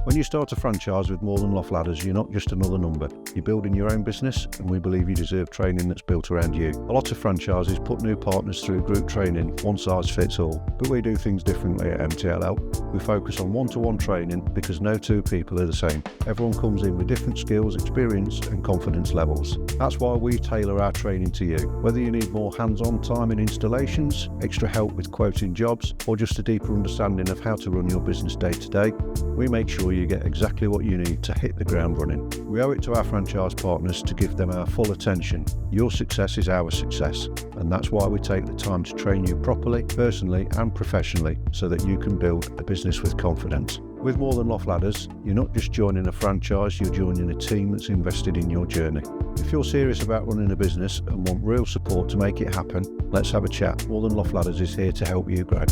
When you start a franchise with More Than Loft Ladders, you're not just another number. You're building your own business, and we believe you deserve training that's built around you. A lot of franchises put new partners through group training, one size fits all, but we do things differently at MTLL. We focus on one-to-one training because no two people are the same. Everyone comes in with different skills, experience and confidence levels. That's why we tailor our training to you. Whether you need more hands-on time in installations, extra help with quoting jobs, or just a deeper understanding of how to run your business day to day, we make sure you get exactly what you need to hit the ground running. We owe it to our franchise partners to give them our full attention. Your success is our success, and that's why we take the time to train you properly, personally and professionally, so that you can build a business with confidence. With More Than Loft Ladders, you're not just joining a franchise, you're joining a team that's invested in your journey. If you're serious about running a business and want real support to make it happen, let's have a chat. More Than Loft Ladders is here to help you grow.